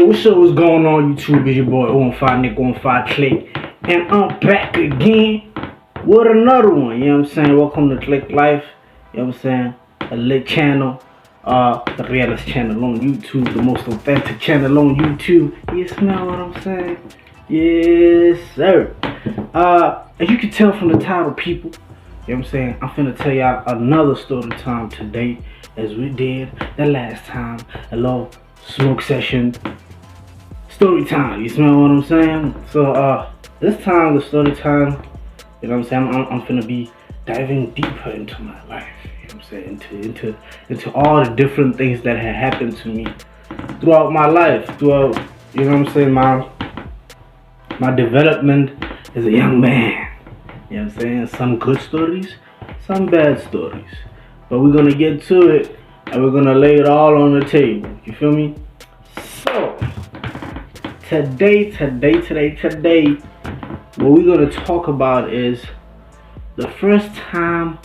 What's up? What's going on, YouTube? It's your boy on 5 Nick on 5 Click, and I'm back again with another one. You know what I'm saying? Welcome to Click Life. You know what I'm saying? A lit channel, the realest channel on YouTube, the most authentic channel on YouTube. You smell what I'm saying? Yes, sir. As you can tell from the title, people, you know what I'm saying? I'm finna tell y'all another story time today, as we did the last time. A little smoke session. Story time, you smell what I'm saying? So this time the story time, you know what I'm saying, I'm finna be diving deeper into my life, you know what I'm saying, into all the different things that had happened to me throughout my life, throughout, you know what I'm saying, my development as a young man. You know what I'm saying? Some good stories, some bad stories. But we're gonna get to it and we're gonna lay it all on the table. You feel me? So Today, what we're gonna talk about is the first time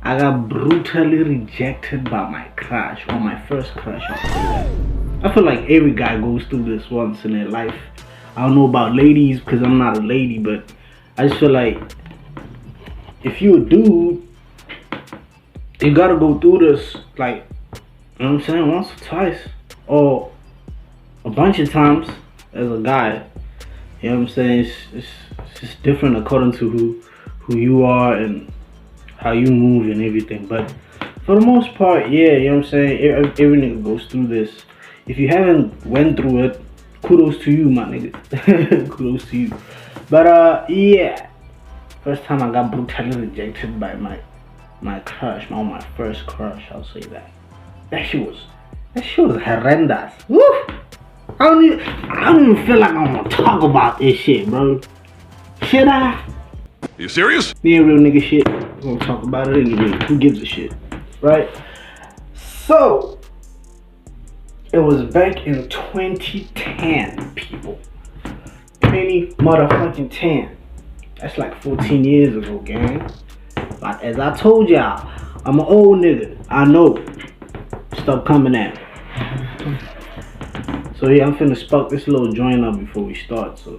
I got brutally rejected by my crush, or my first crush. I feel like every guy goes through this once in their life. I don't know about ladies because I'm not a lady, but I just feel like if you're a dude, you gotta go through this, like, you know what I'm saying, once or twice, or a bunch of times. As a guy, you know what I'm saying, it's just different according to who you are and how you move and everything. But for the most part, yeah, you know what I'm saying, every nigga goes through this. If you haven't went through it, kudos to you, my nigga. Kudos to you. But yeah, first time I got brutally rejected by my crush, my first crush, I'll say that. That shit was horrendous. Woo! I don't even feel like I want to talk about this shit, bro. Should I? You serious? Being real nigga shit. I'm gonna talk about it anyway. Who gives a shit? Right? So, it was back in 2010, people. 20 motherfucking 10. That's like 14 years ago, gang. But as I told y'all, I'm an old nigga. I know. Stop coming at me. So yeah, I'm finna spark this little joint up before we start. So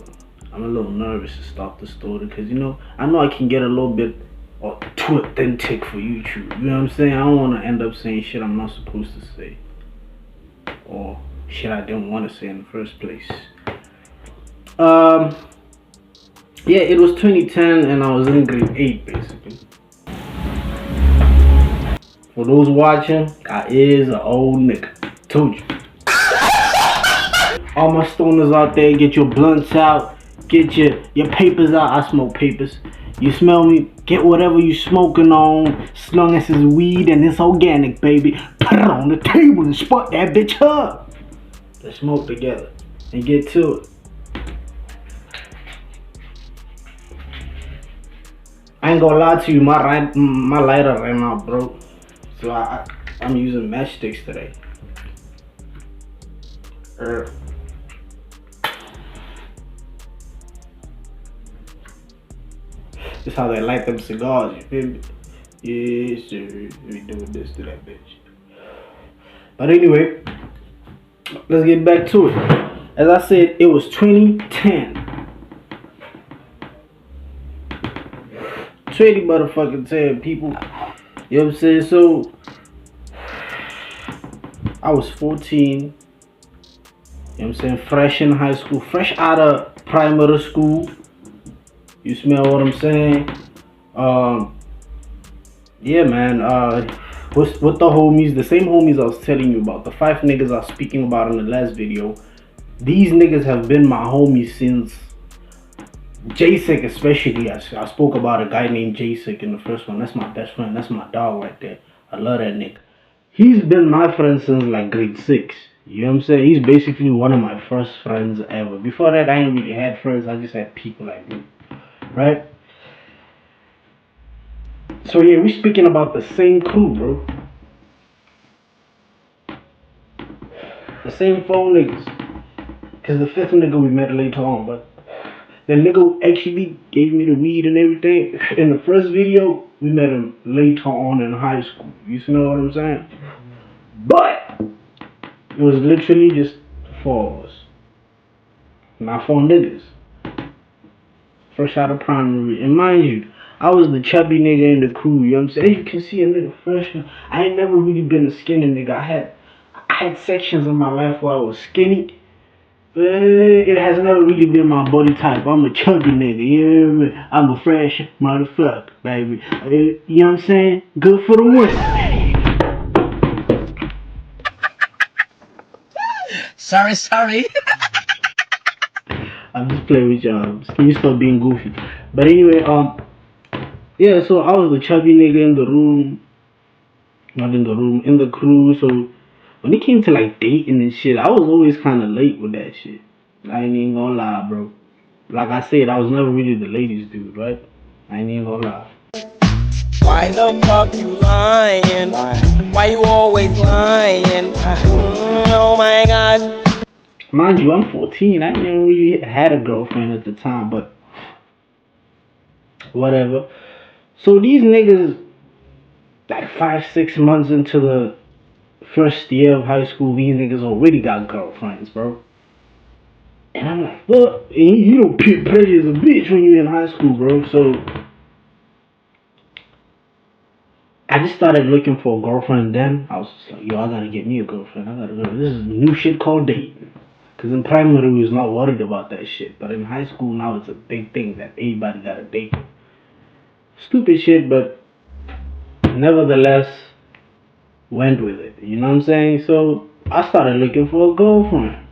I'm a little nervous to start the story because, you know, I know I can get a little bit too authentic for YouTube. You know what I'm saying? I don't want to end up saying shit I'm not supposed to say, or shit I didn't want to say in the first place. Yeah, it was 2010 and I was in grade 8 basically. For those watching, I is an old nigga. Told you. All my stoners out there, get your blunts out, get your papers out. I smoke papers. You smell me? Get whatever you smoking on, as long as it's weed and it's organic, baby. Put it on the table and spark that bitch up. Let's smoke together and get to it. I ain't gonna lie to you, my lighter ran out, bro. So I'm using matchsticks today. This how they light them cigars, you feel me? Yes, sir. We doing this to that bitch. But anyway, let's get back to it. As I said, it was 2010. 20 motherfucking 10, people. You know what I'm saying? So, I was 14. You know what I'm saying? Fresh in high school. Fresh out of primary school. You smell what I'm saying? Yeah, man. With the homies, the same homies I was telling you about, the 5 niggas I was speaking about in the last video. These niggas have been my homies since J-Sick, especially. I spoke about a guy named J-Sick in the first one. That's my best friend. That's my dog right there. I love that nigga. He's been my friend since like grade 6. You know what I'm saying? He's basically one of my first friends ever. Before that, I ain't really had friends. I just had people like me. Right? So yeah, we speaking about the same crew, bro. The same 4 niggas. Cause the 5th nigga we met later on, but the nigga actually gave me the weed and everything. In the first video, we met him later on in high school. You know what I'm saying? But it was literally just 4 of us. Not for niggas. Fresh out of primary. And mind you, I was the chubby nigga in the crew, you know what I'm saying? You can see a nigga fresh. I ain't never really been a skinny nigga. I had sections of my life where I was skinny. But it has never really been my body type. I'm a chubby nigga, you know what I mean? I'm a fresh motherfucker, baby. You know what I'm saying? Good for the win. Sorry. I'm just playing with y'all. You stop being goofy. But anyway, yeah, so I was the chubby nigga in the room. Not in the room, in the crew. So when it came to like dating and shit, I was always kind of late with that shit. I ain't even gonna lie, bro. Like I said, I was never really the ladies dude, right? I ain't even gonna lie. Why the fuck you lying? Why you always lying? Oh my god. Mind you, I'm 14. I didn't really had a girlfriend at the time, but whatever. So these niggas, like 5, 6 months into the first year of high school, these niggas already got girlfriends, bro. And I'm like, fuck. And you don't peer pressure as a bitch when you're in high school, bro. So I just started looking for a girlfriend then. I was just like, yo, I gotta get me a girlfriend. I gotta go. This is new shit called dating. Because in primary, we was not worried about that shit. But in high school, now it's a big thing that everybody got a date. Stupid shit, but nevertheless, went with it. You know what I'm saying? So I started looking for a girlfriend.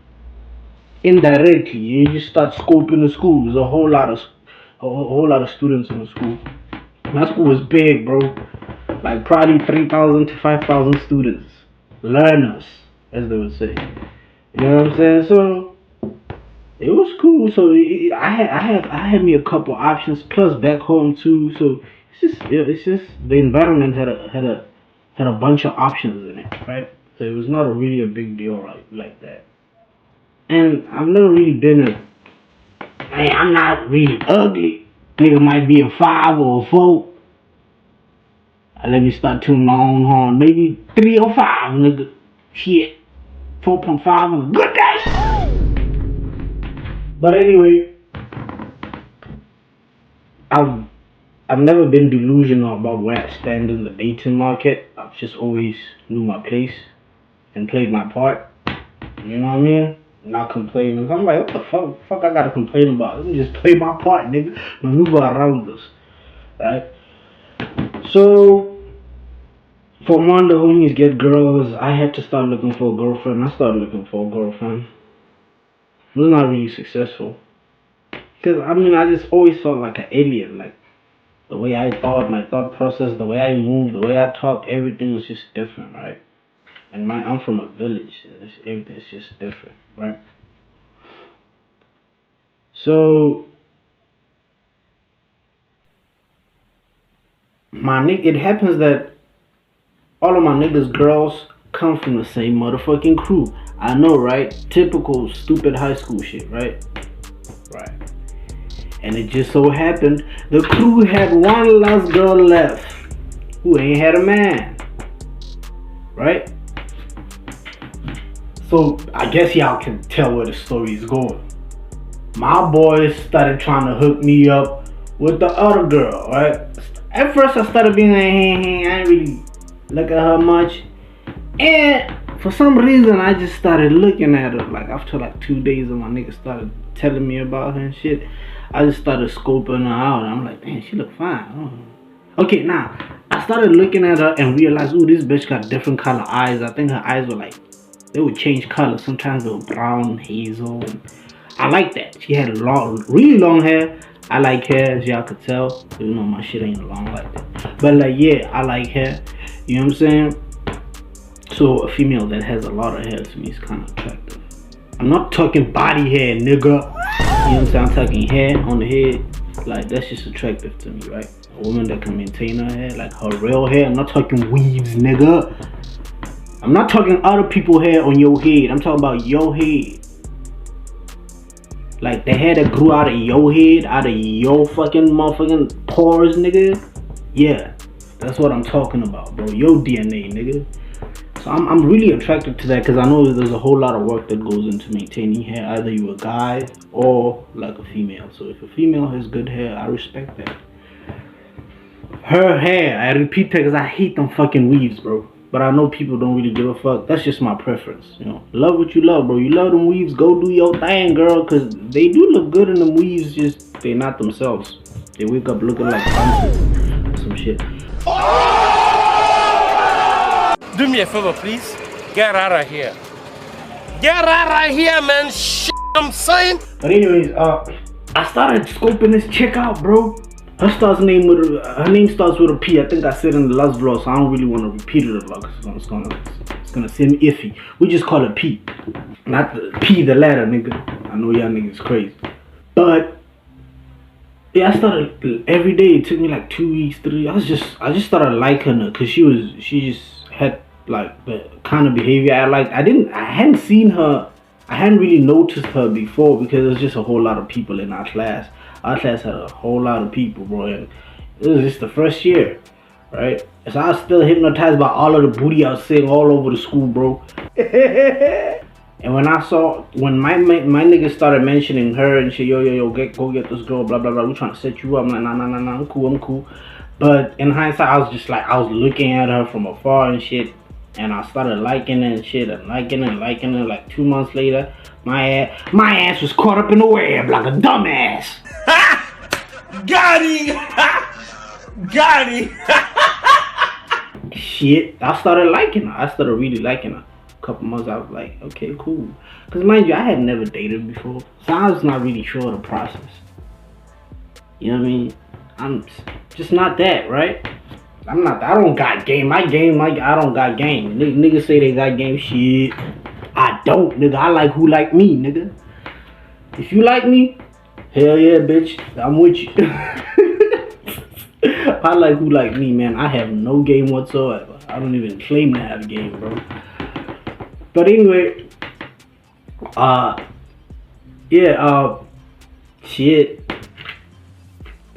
Indirectly, you just start scoping the school. There's a whole lot of students in the school. My school was big, bro. Like probably 3,000 to 5,000 students, learners, as they would say. You know what I'm saying? So it was cool. So I had me a couple options plus back home too. So it's just the environment had a bunch of options in it, right? So it was not really a big deal like that. And I've never really been I'm not really ugly. Nigga might be a 5 or a 4. Let me start tuning my own horn. Maybe 3 or 5, nigga. Shit. 4.5 on a good day. But anyway, I've I've never been delusional about where I stand in the dating market. I've just always knew my place and played my part. You know what I mean? Not complaining. I'm like, what the fuck I gotta complain about? Let me just play my part, nigga. Maneuver around this. Right? So for one, the homies get girls. I had to start looking for a girlfriend. I started looking for a girlfriend. I was not really successful. Because, I just always felt like an alien. Like, the way I thought, my thought process, the way I moved, the way I talked, everything was just different, right? And I'm from a village. Everything's just different, right? So, it happens that all of my niggas' girls come from the same motherfucking crew. I know, right? Typical stupid high school shit, right? Right. And it just so happened the crew had one last girl left who ain't had a man. Right? So I guess y'all can tell where the story is going. My boys started trying to hook me up with the other girl, right? At first I started being like, hey, I ain't really look at her much. And for some reason I just started looking at her. Like after like 2 days and my nigga started telling me about her and shit, I just started scoping her out. I'm like, man, she look fine. Okay, now I started looking at her and realized, ooh, this bitch got different color eyes. I think her eyes were like, they would change color. Sometimes they were brown, hazel. I like that. She had really long hair. I like hair, as y'all could tell. You know, my shit ain't long like that. But like, yeah, I like hair. You know what I'm saying? So a female that has a lot of hair to me is kind of attractive. I'm not talking body hair, nigga. You know what I'm saying? I'm talking hair on the head. Like, that's just attractive to me, right? A woman that can maintain her hair, like her real hair. I'm not talking weaves, nigga. I'm not talking other people's hair on your head. I'm talking about your head. Like the hair that grew out of your head, out of your fucking motherfucking pores, nigga. Yeah, that's what I'm talking about, bro. Your DNA, nigga. So I'm really attracted to that because I know there's a whole lot of work that goes into maintaining hair. Either you a guy or like a female. So if a female has good hair, I respect that. Her hair, I repeat that because I hate them fucking weaves, bro. But I know people don't really give a fuck. That's just my preference, you know. Love what you love, bro. You love them weaves, go do your thing, girl. Because they do look good in them weaves, just they're not themselves. They wake up looking like pumpkins or some shit. Do me a favor, please. Get out of here. Get out of here, man. Shit, I'm saying. But anyways, I started scoping this chick out, bro. Her name starts with a P. I think I said in the last vlog, so I don't really want to repeat it a lot because it's gonna seem iffy. We just call it P, not the P, the letter, nigga. I know y'all niggas crazy, but yeah, I started every day. It took me like 2 weeks, 3. I just started liking her because she just had like the kind of behavior I liked. I hadn't seen her. I hadn't really noticed her before because there's just a whole lot of people in our class. Our class had a whole lot of people, bro, and it was just the first year, right? So I was still hypnotized by all of the booty I was seeing all over the school, bro. And when my niggas started mentioning her and shit, yo, go get this girl, blah blah blah. We trying to set you up, nah, I'm cool. But in hindsight, I was looking at her from afar and shit, and I started liking her and shit, and liking her. Like 2 months later, my ass was caught up in the web like a dumbass. Got him! Got him! Shit, I started liking her. I started really liking her. A couple months, I was like, okay, cool. Because mind you, I had never dated before, so I was not really sure of the process. You know what I mean? I'm just not that, right? I don't got game. I don't got game. Niggas say they got game. Shit, I don't, nigga. I like who like me, nigga. If you like me, hell yeah, bitch. I'm with you. I like who like me, man. I have no game whatsoever. I don't even claim to have a game, bro. But anyway, shit.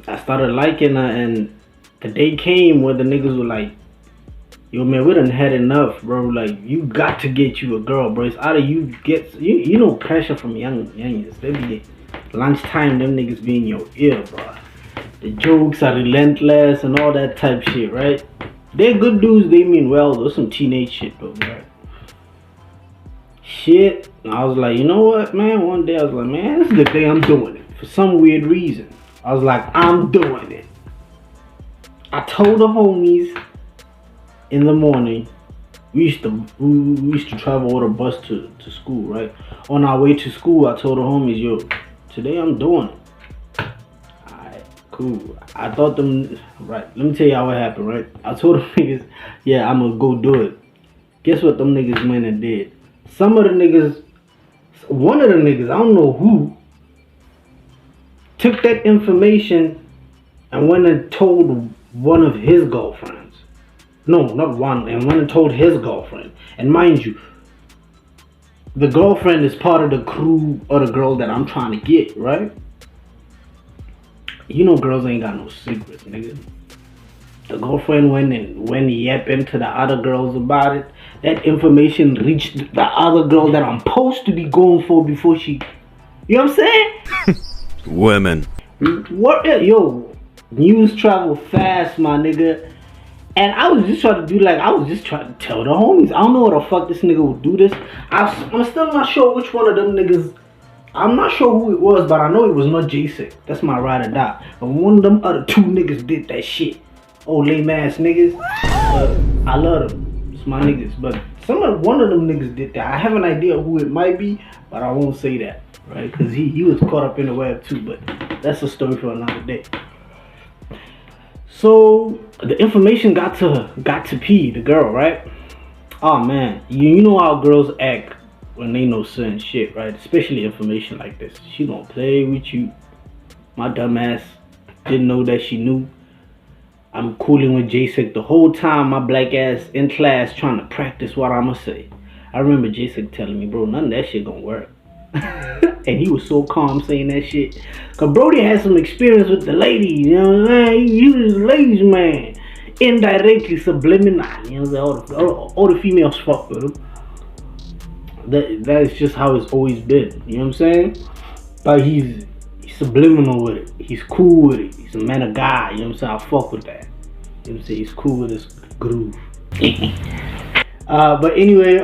I started liking her, and the day came where the niggas were like, yo, man, we done had enough, bro. Like, you got to get you a girl, bro. It's out of you you know pressure from youngins. They be lunchtime, them niggas be in your ear, bro. The jokes are relentless and all that type shit, right? They're good dudes, they mean well, though. Some teenage shit, though, right? Shit. I was like, you know what, man? One day I was like, man, this is the day I'm doing it. For some weird reason. I was like, I'm doing it. I told the homies in the morning. We used to travel with a bus to school, right? On our way to school, I told the homies, yo, today I'm doing it. Alright, cool. I thought them, right, let me tell y'all what happened, right? I told them niggas, yeah, I'm gonna go do it. Guess what them niggas went and did? Some of the niggas, one of the niggas, I don't know who, took that information and went and told one of his girlfriends. No, not one. And went and told his girlfriend. And mind you, the girlfriend is part of the crew or the girl that I'm trying to get, right? You know girls ain't got no secrets, nigga. The girlfriend went yapping to the other girls about it. That information reached the other girl that I'm supposed to be going for before she... You know what I'm saying? Women. What? Yo, news travel fast, my nigga. And I was just trying to tell the homies. I don't know what the fuck this nigga would do this. I'm still not sure which one of them niggas. I'm not sure who it was, but I know it was not J6. That's my ride or die. But one of them other two niggas did that shit. Oh, lame ass niggas. I love them. It's my niggas. But one of them niggas did that. I have an idea who it might be, but I won't say that. Right? Because he was caught up in the web too. But that's a story for another day. So the information got to P, the girl, right? Oh man, you know how girls act when they know certain shit, right? Especially information like this. She gonna play with you. My dumb ass didn't know that she knew. I'm cooling with J6 the whole time. My black ass in class trying to practice what I'ma say. I remember J6 telling me, bro, none of that shit gonna work. And he was so calm saying that shit. Cause Brody had some experience with the ladies, you know what I'm saying? He was a ladies man. indirectly, subliminal. You know, all the females fuck with him. That is just how it's always been. You know what I'm saying? But he's subliminal with it. He's cool with it. He's a man of God. You know what I'm saying? I fuck with that. You know what I'm saying? He's cool with his groove. But anyway,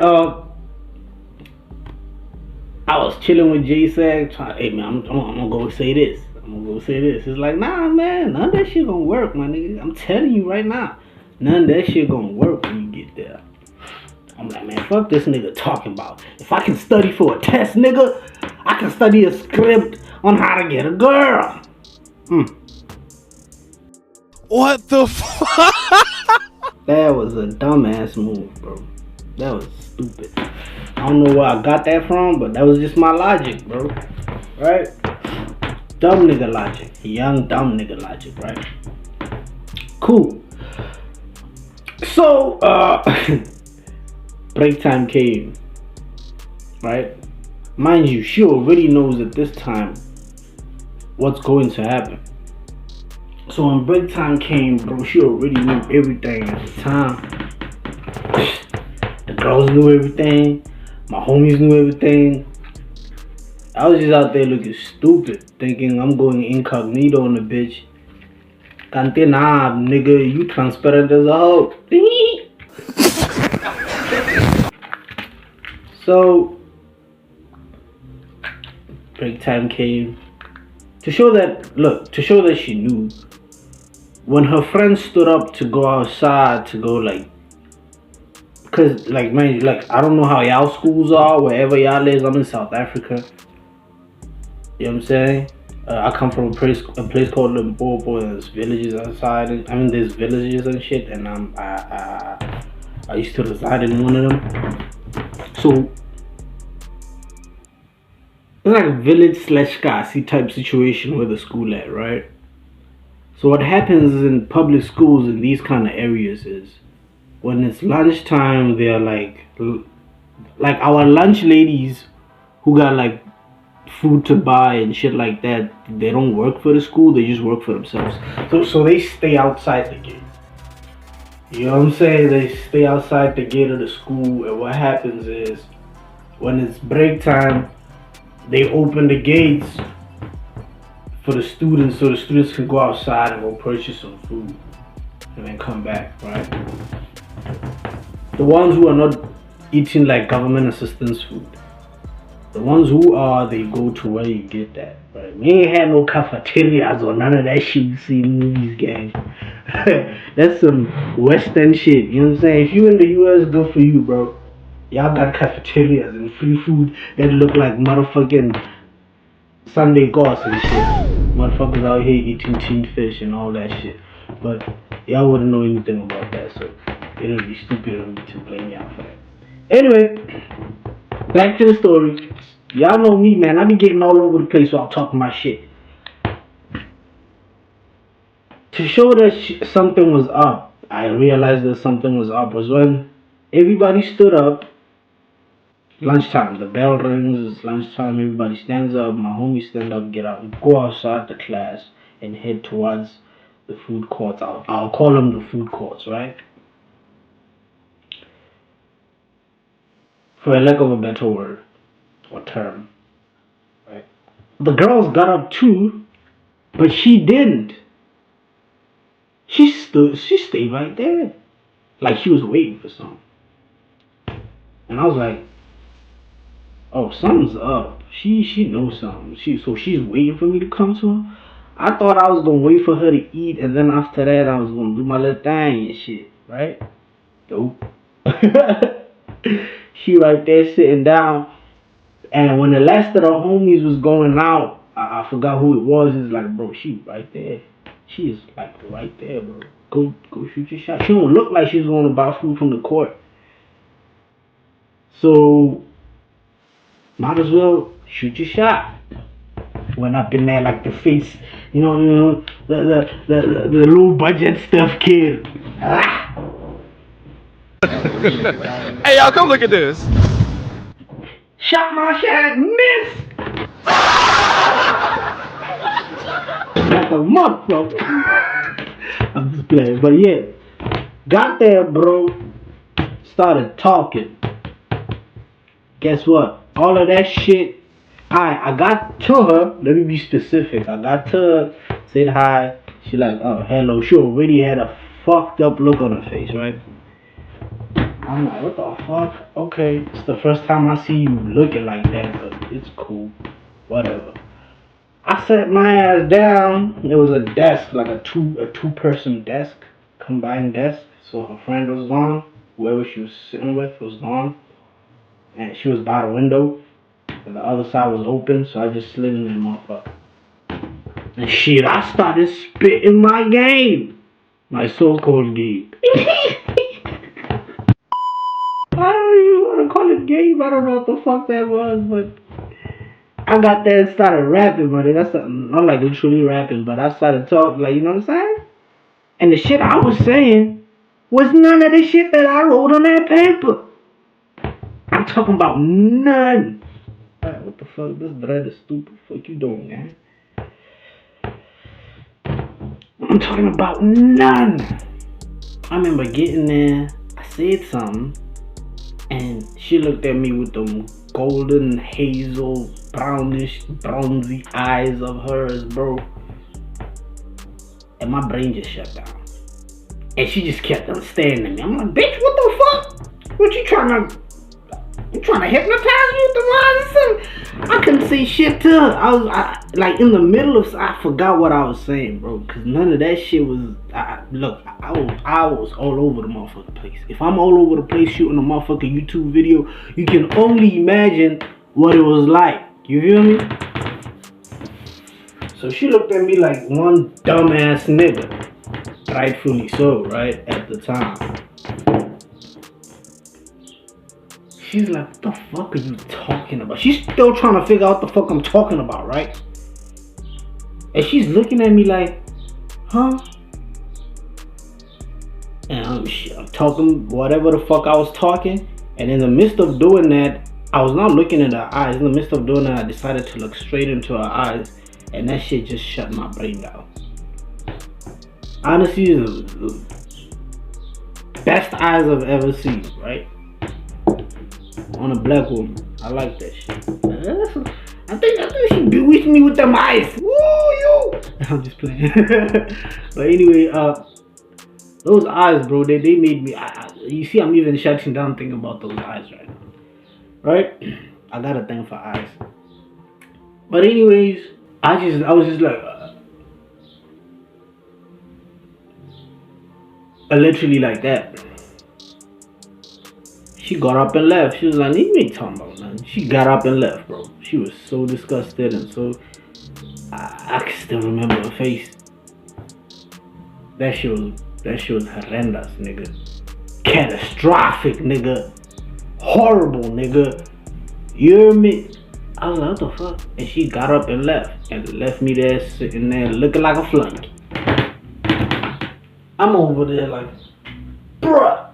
I was chilling with J-Sag. Hey man, I'm gonna go say this. It's like, nah man, none of that shit gonna work, my nigga. I'm telling you right now. None of that shit gonna work when you get there. I'm like, man, fuck this nigga talking about. If I can study for a test, nigga, I can study a script on how to get a girl. What the fuck? That was a dumbass move, bro. That was stupid. I don't know where I got that from, but that was just my logic, bro. Right? Dumb nigga logic. Young dumb nigga logic, right? Cool. So, break time came, right? Mind you, she already knows at this time what's going to happen. So when break time came, bro, she already knew everything at the time. The girls knew everything. My homies knew everything. I was just out there looking stupid, thinking I'm going incognito on the bitch. Kante nah, nigga, you transparent as a hoe. So, break time came. To show that she knew, when her friends stood up to go outside to go cause man, I don't know how y'all schools are, wherever y'all is. I'm in South Africa. You know what I'm saying? I come from a place called Limpopo. There's villages outside. There's villages and shit, and I used to reside in one of them. So it's like a village / Kasi type situation where the school at, right? So what happens in public schools in these kind of areas is when it's lunchtime, they're like our lunch ladies who got food to buy and shit like that. They don't work for the school, they just work for themselves. So they stay outside the gate. You know what I'm saying? They stay outside the gate of the school, and what happens is when it's break time, they open the gates for the students so the students can go outside and go purchase some food and then come back, right? The ones who are not eating like government assistance food, the ones who are, they go to where you get that, right? We ain't had no cafeterias or none of that shit you see in movies, gang. That's some Western shit, you know what I'm saying? If you in the US, good for you, bro. Y'all got cafeterias and free food that look like motherfucking Sunday goss and shit. Motherfuckers out here eating tin fish and all that shit. But y'all wouldn't know anything about that, so it'll be stupid of me to blame y'all for that. Anyway, back to the story. Y'all know me, man. I be getting all over the place while talking my shit. To show that something was up, I realized that something was up was when everybody stood up. Lunchtime, the bell rings, it's lunchtime, everybody stands up, my homies stand up, get out, go outside the class and head towards the food courts. I'll call them the food courts, right? For a lack of a better word or term, right? The girls got up too, but she didn't. She stayed right there. Like she was waiting for something. And I was like, oh, something's up. She knows something. So she's waiting for me to come to her. I thought I was gonna wait for her to eat, and then after that I was gonna do my little thing and shit, right? Nope. She right there sitting down, and when the last of the homies was going out, I forgot who it was. It's like, bro, she right there. She is like right there, bro. Go shoot your shot. She don't look like she's going to buy food from the court. So might as well shoot your shot. Went up in there like the face, the low budget stuff kid. Hey, y'all, come look at this. Shot my shot, miss. Like a motherfucker. I'm just playing, but yeah. Got there, bro. Started talking. Guess what? All of that shit. I got to her. Let me be specific. I got to her, said hi. She like, oh, hello. She already had a fucked up look on her face, right? I'm like, what the fuck? Okay, it's the first time I see you looking like that, but it's cool. Whatever. I sat my ass down. There was a desk, like a two person desk, combined desk. So her friend was gone. Whoever she was sitting with was gone, and she was by the window. And the other side was open, so I just slid in that motherfucker. And shit, I started spitting my game, my so-called game. I don't even want to call it game. I don't know what the fuck that was, but I got there and started rapping, but that's not like literally rapping, but I started talking, like, you know what I'm saying? And the shit I was saying was none of the shit that I wrote on that paper. I'm talking about none. Alright, what the fuck? This dread is stupid. Fuck you doing, man? I'm talking about none. I remember getting there. I said something, and she looked at me with them golden hazel brownish bronzy eyes of hers, bro. And my brain just shut down. And she just kept on staring at me. I'm like, bitch, what the fuck? What you trying to hypnotize me with the lines or something? I couldn't say shit to her. I like in the middle of, I forgot what I was saying, bro. Cause none of that shit was. I was all over the motherfucking place. If I'm all over the place shooting a motherfucking YouTube video, you can only imagine what it was like. You feel me? So she looked at me like one dumbass nigga. Rightfully so, right? At the time. She's like, what the fuck are you talking about? She's still trying to figure out what the fuck I'm talking about, right? And she's looking at me like, huh? And I'm talking whatever the fuck I was talking. And in the midst of doing that, I was not looking at her eyes. In the midst of doing that, I decided to look straight into her eyes. And that shit just shut my brain down. Honestly, the best eyes I've ever seen, right? On a black woman. I like that shit. I think she bewitched me with them eyes. Woo, you! I'm just playing. But anyway, those eyes, bro, they made me. You see, I'm even shutting down thinking about those eyes right now. Right? I got a thing for eyes. But anyways, I was just like, literally like that. She got up and left. She was like, you ain't talking about nothing. She got up and left, bro. She was so disgusted and so... I can still remember her face. That shit was horrendous, nigga. Catastrophic, nigga. Horrible, nigga. You hear me? I was like, what the fuck? And she got up and left. And left me there sitting there looking like a flunky. I'm over there like, bruh.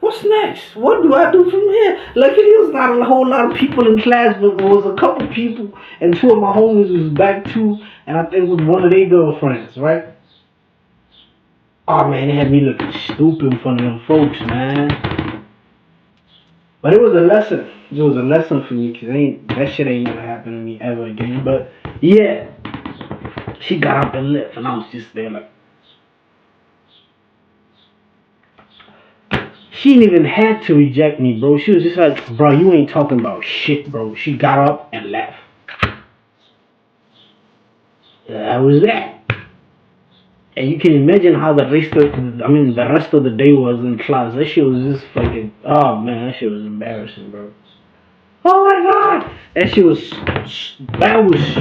What's next? What do I do from here? Luckily, there was not a whole lot of people in class, but there was a couple people, and two of my homies was back too, and I think it was one of their girlfriends, right? Oh man, it had me looking stupid in front of them folks, man. But it was a lesson. It was a lesson for me, cause that shit ain't gonna happen to me ever again. But yeah, she got up and left, and I was just there like. She didn't even have to reject me, bro. She was just like, bro, you ain't talking about shit, bro. She got up and left. That was that. And you can imagine how the rest of the day was in class. That shit was just fucking, oh man, that shit was embarrassing, bro. Oh my god.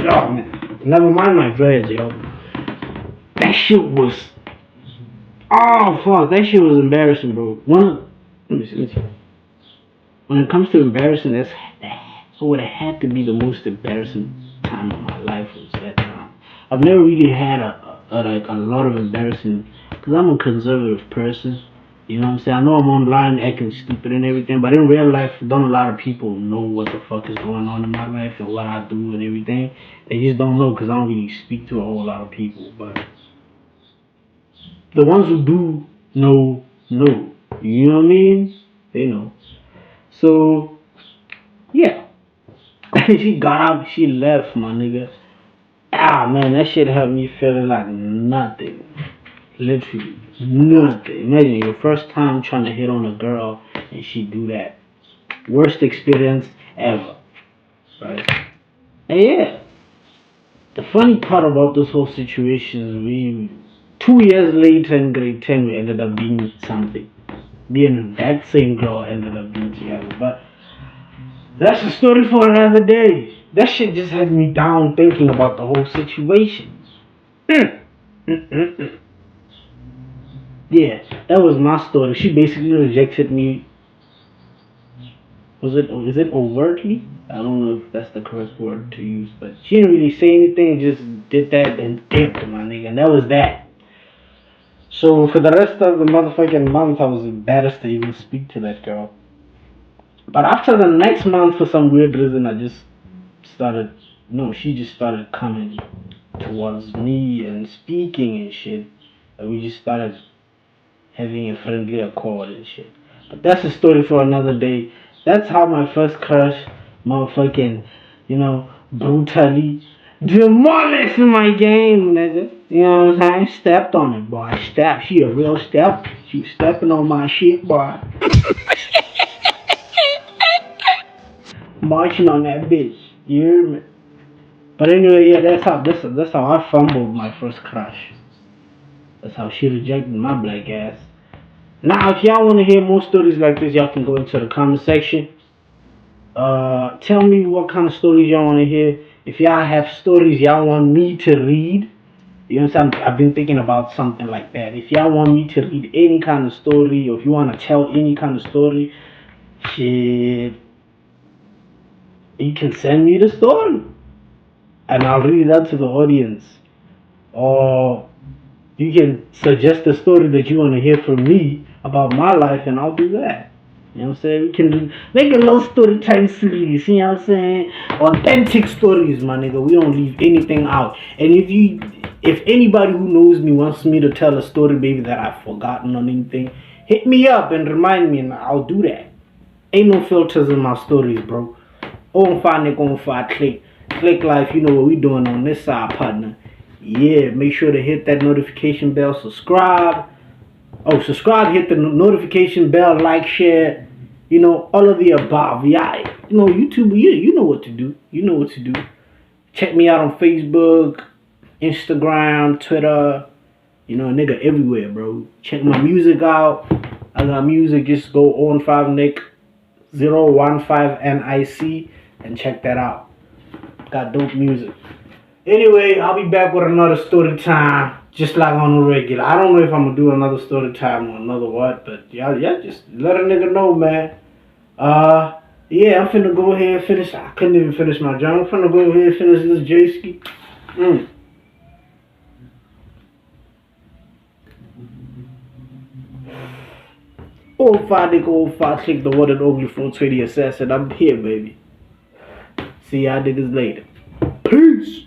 Oh man. Never mind my dreads, yo. That shit was, oh fuck, that shit was embarrassing, bro. Let me see. When it comes to embarrassing, that would have had to be the most embarrassing time of my life was that time. I've never really had a lot of embarrassing, because I'm a conservative person. You know what I'm saying? I know I'm online acting stupid and everything, but in real life, don't a lot of people know what the fuck is going on in my life and what I do and everything. They just don't know because I don't really speak to a whole lot of people. But The ones who do know. You know what I mean? They know. So yeah. She got up, she left, my nigga. Ah man, that shit had me feeling like nothing. Literally nothing. Imagine your first time trying to hit on a girl and she do that. Worst experience ever. Right? And yeah, the funny part about this whole situation is 2 years later in grade 10 we ended up being something. Me and that same girl ended up being together. But that's a story for another day. That shit just had me down thinking about the whole situation. Yeah, that was my story. She basically rejected me. Is it overtly? I don't know if that's the correct word to use, but she didn't really say anything, just did that and dipped, my nigga, and that was that. So for the rest of the motherfucking month, I was embarrassed to even speak to that girl. But after the next month, for some weird reason, I just started. No, she just started coming towards me and speaking and shit. And we just started having a friendly accord and shit. But that's a story for another day. That's how my first crush, motherfucking, brutally demolished my game, nigga. You know what I'm saying? Stepped on it, boy. Stepped. She a real step. She was stepping on my shit, boy. Marching on that bitch. You hear me? But anyway, yeah, that's how I fumbled my first crush. That's how she rejected my black ass. Now, if y'all want to hear more stories like this, y'all can go into the comment section. Tell me what kind of stories y'all want to hear. If y'all have stories y'all want me to read, you know what I'm saying? I've been thinking about something like that. If y'all want me to read any kind of story, or if you want to tell any kind of story, shit, you can send me the story, and I'll read it out to the audience. Or you can suggest a story that you want to hear from me about my life, and I'll do that. You know what I'm saying? We can make a little story time series. You know what I'm saying? Authentic stories, my nigga. We don't leave anything out. And if anybody who knows me wants me to tell a story, maybe that I've forgotten on anything, hit me up and remind me, and I'll do that. Ain't no filters in my stories, bro. On fire, nigga, on fire, click. Click life, you know what we doing on this side, partner. Yeah, make sure to hit that notification bell, subscribe. Oh, subscribe, hit the notification bell, like, share, all of the above. Yeah, YouTube, you know what to do. You know what to do. Check me out on Facebook, Instagram, Twitter, nigga, everywhere, bro. Check my music out. I got music, just go on 5Nick 015NIC and check that out. Got dope music. Anyway, I'll be back with another story time, just like on the regular. I don't know if I'm gonna do another story time or another what, but yeah, just let a nigga know, man. Yeah, I'm finna go ahead and finish. I couldn't even finish my job. I'm finna go ahead and finish this J-ski. Old 5 nigga, old 5 click the one and only 420 assassin. I'm here, baby. See y'all niggas later. Peace.